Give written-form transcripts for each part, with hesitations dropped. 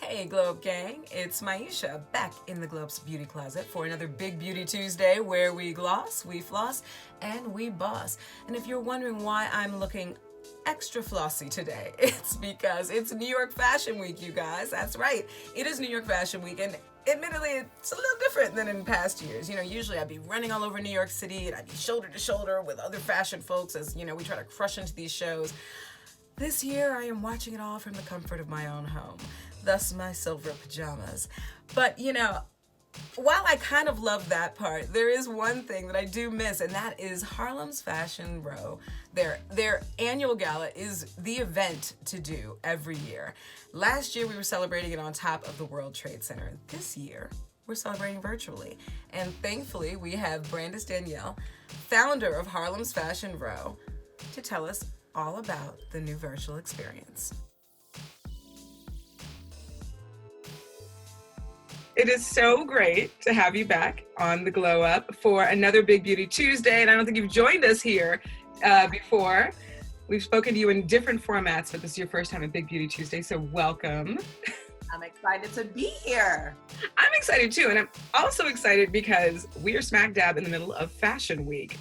Hey Globe Gang, it's Maisha back in the Globe's beauty closet for another Big Beauty Tuesday where we gloss, we floss, and we boss. And if you're wondering why I'm looking extra flossy today, it's because it's New York Fashion Week, you guys. That's right, it is New York Fashion Week, and admittedly, it's a little different than in past years. Usually I'd be running all over New York City and I'd be shoulder to shoulder with other fashion folks as, we try to crush into these shows. This year, I am watching it all from the comfort of my own home, thus my silver pajamas. But, while I kind of love that part, there is one thing that I do miss, and that is Harlem's Fashion Row. Their annual gala is the event to do every year. Last year, we were celebrating it on top of the World Trade Center. This year, we're celebrating virtually. And thankfully, we have Brandis Danielle, founder of Harlem's Fashion Row, to tell us all about the new virtual experience. It is so great to have you back on the Glow Up for another Big Beauty Tuesday, and I don't think you've joined us here before. We've spoken to you in different formats, but this is your first time at Big Beauty Tuesday, so welcome. I'm excited to be here. I'm excited too, and I'm also excited because we are smack dab in the middle of Fashion Week.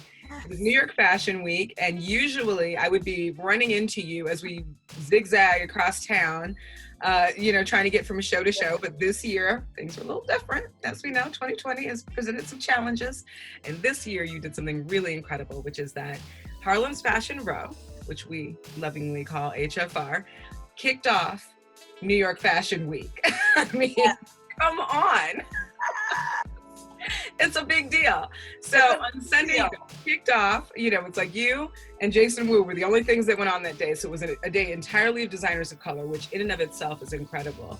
It's New York Fashion Week, and usually I would be running into you as we zigzag across town, trying to get from show to show. But this year, things are a little different. As we know, 2020 has presented some challenges. And this year, you did something really incredible, which is that Harlem's Fashion Row, which we lovingly call HFR, kicked off New York Fashion Week. I mean, come on. It's a big deal. So on Sunday, you kicked off, it's like you and Jason Wu were the only things that went on that day. So it was a day entirely of designers of color, which in and of itself is incredible.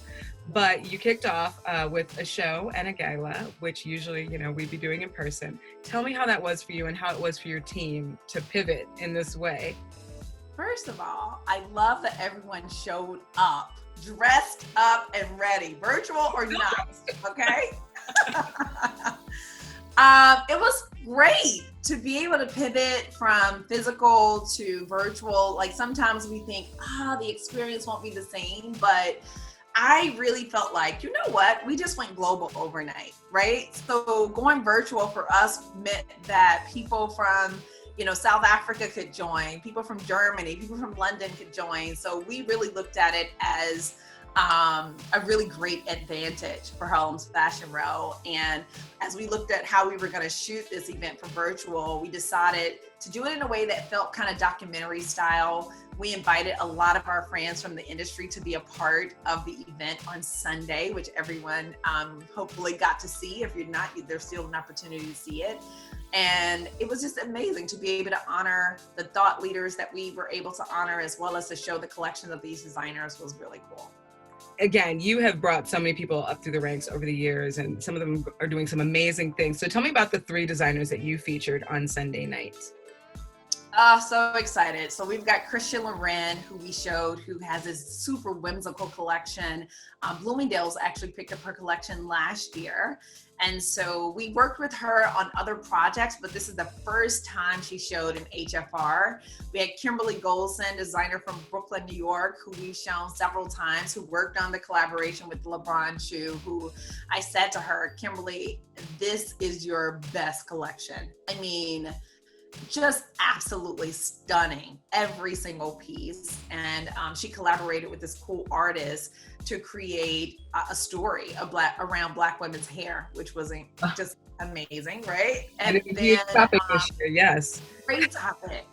But you kicked off with a show and a gala, which usually, we'd be doing in person. Tell me how that was for you and how it was for your team to pivot in this way. First of all, I love that everyone showed up, dressed up and ready, virtual or not, okay? It was great to be able to pivot from physical to virtual. Like sometimes we think, the experience won't be the same, but I really felt like, you know what, we just went global overnight, right? So going virtual for us meant that people from South Africa could join, people from Germany, people from London could join. So we really looked at it as a really great advantage for Harlem's Fashion Row. And as we looked at how we were going to shoot this event for virtual, we decided to do it in a way that felt kind of documentary style. We invited a lot of our friends from the industry to be a part of the event on Sunday, which everyone hopefully got to see. If you're not, there's still an opportunity to see it. And it was just amazing to be able to honor the thought leaders that we were able to honor, as well as to show the collection of these designers was really cool. Again, you have brought so many people up through the ranks over the years, and some of them are doing some amazing things. So tell me about the 3 designers that you featured on Sunday night. So excited. So we've got Christian Loren, who we showed, who has this super whimsical collection. Bloomingdale's actually picked up her collection last year. And so we worked with her on other projects, but this is the first time she showed in HFR. We had Kimberly Golson, designer from Brooklyn, New York, who we've shown several times, who worked on the collaboration with LeBron Shoe, who I said to her, Kimberly, this is your best collection. I mean, just absolutely stunning, every single piece. And she collaborated with this cool artist to create a story around Black women's hair, which was just amazing, right? And it's a huge topic this year, yes. Great topic.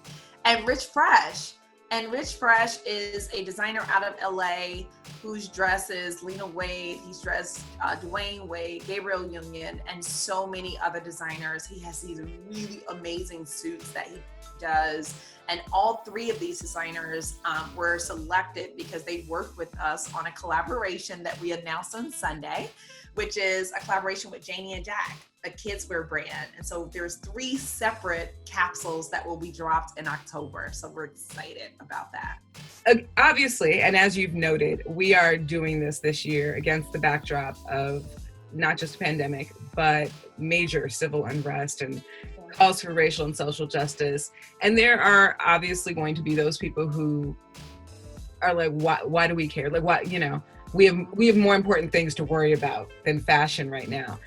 And Rich Fresh. And Rich Fresh is a designer out of LA whose dresses Lena Waithe, he's dressed Dwayne Wade, Gabriel Union, and so many other designers. He has these really amazing suits that he does. And all 3 of these designers were selected because they worked with us on a collaboration that we announced on Sunday, which is a collaboration with Janie and Jack, a kids wear brand. And so there's 3 separate capsules that will be dropped in October. So we're excited about that. Obviously, and as you've noted, we are doing this year against the backdrop of not just a pandemic, but major civil unrest and calls for racial and social justice. And there are obviously going to be those people who are like, why do we care? Like, we have more important things to worry about than fashion right now.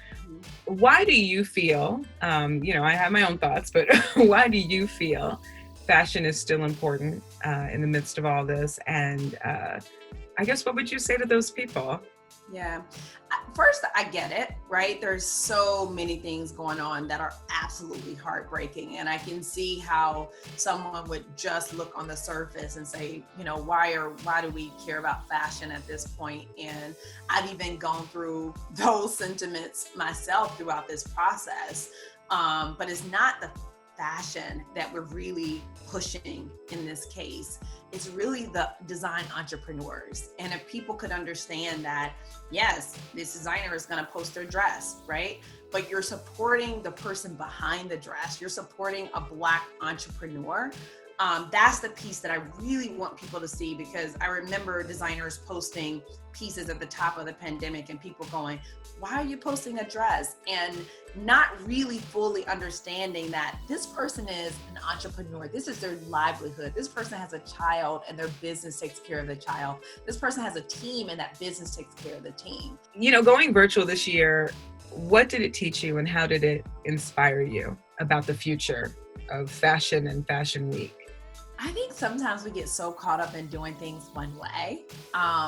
Why do you feel, I have my own thoughts, but why do you feel fashion is still important in the midst of all this? And I guess, what would you say to those people? Yeah. First, I get it, right? There's so many things going on that are absolutely heartbreaking. And I can see how someone would just look on the surface and say, why do we care about fashion at this point? And I've even gone through those sentiments myself throughout this process. But it's not the fashion that we're really pushing in this case. It's really the design entrepreneurs. And if people could understand that, yes, this designer is going to post their dress, right? But you're supporting the person behind the dress. You're supporting a Black entrepreneur. That's the piece that I really want people to see, because I remember designers posting pieces at the top of the pandemic and people going, why are you posting a dress? And not really fully understanding that this person is an entrepreneur. This is their livelihood. This person has a child and their business takes care of the child. This person has a team and that business takes care of the team. Going virtual this year, what did it teach you and how did it inspire you about the future of fashion and Fashion Week? I think sometimes we get so caught up in doing things one way.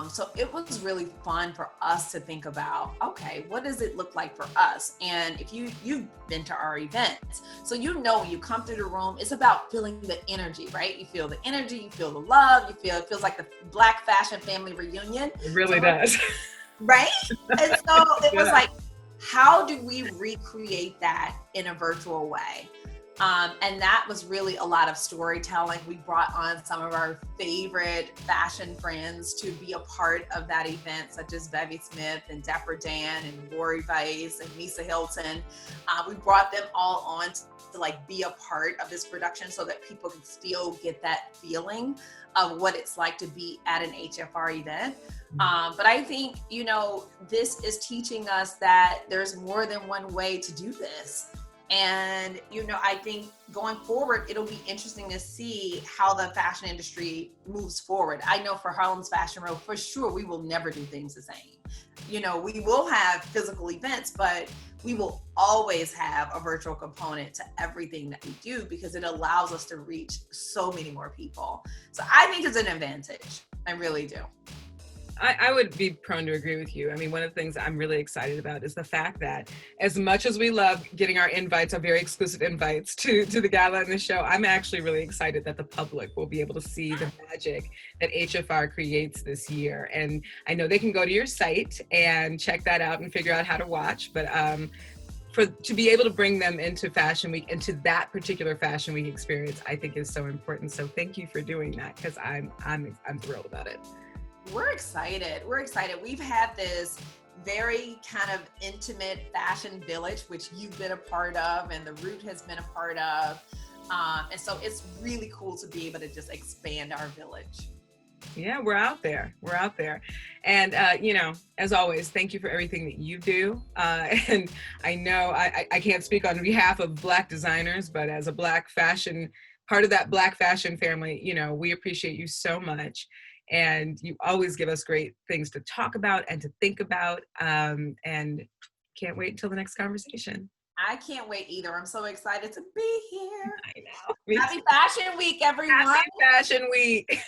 So it was really fun for us to think about, okay, what does it look like for us? And if you've been to our events, so when you come through the room, it's about feeling the energy, right? You feel the energy, you feel the love, it feels like the Black fashion family reunion. It really does. Right? And so it was like, how do we recreate that in a virtual way? And that was really a lot of storytelling. We brought on some of our favorite fashion friends to be a part of that event, such as Bevy Smith and Dapper Dan and Lori Vice and Misa Hilton. We brought them all on to be a part of this production so that people can still get that feeling of what it's like to be at an HFR event. But I think, this is teaching us that there's more than one way to do this. And, I think going forward, it'll be interesting to see how the fashion industry moves forward. I know for Harlem's Fashion Row, for sure, we will never do things the same. We will have physical events, but we will always have a virtual component to everything that we do because it allows us to reach so many more people. So I think it's an advantage. I really do. I would be prone to agree with you. I mean, one of the things I'm really excited about is the fact that as much as we love getting our invites, our very exclusive invites to the gala and the show, I'm actually really excited that the public will be able to see the magic that HFR creates this year. And I know they can go to your site and check that out and figure out how to watch, but to be able to bring them into Fashion Week, into that particular Fashion Week experience, I think is so important. So thank you for doing that, because I'm thrilled about it. We're excited. We've had this very kind of intimate fashion village, which you've been a part of and the Root has been a part of. And so it's really cool to be able to just expand our village. Yeah, we're out there. And, as always, thank you for everything that you do. And I know I can't speak on behalf of Black designers, but as a part of that Black fashion family, we appreciate you so much. And you always give us great things to talk about and to think about. And can't wait until the next conversation. I can't wait either. I'm so excited to be here. I know. Happy Fashion Week, everyone. Happy Fashion Week.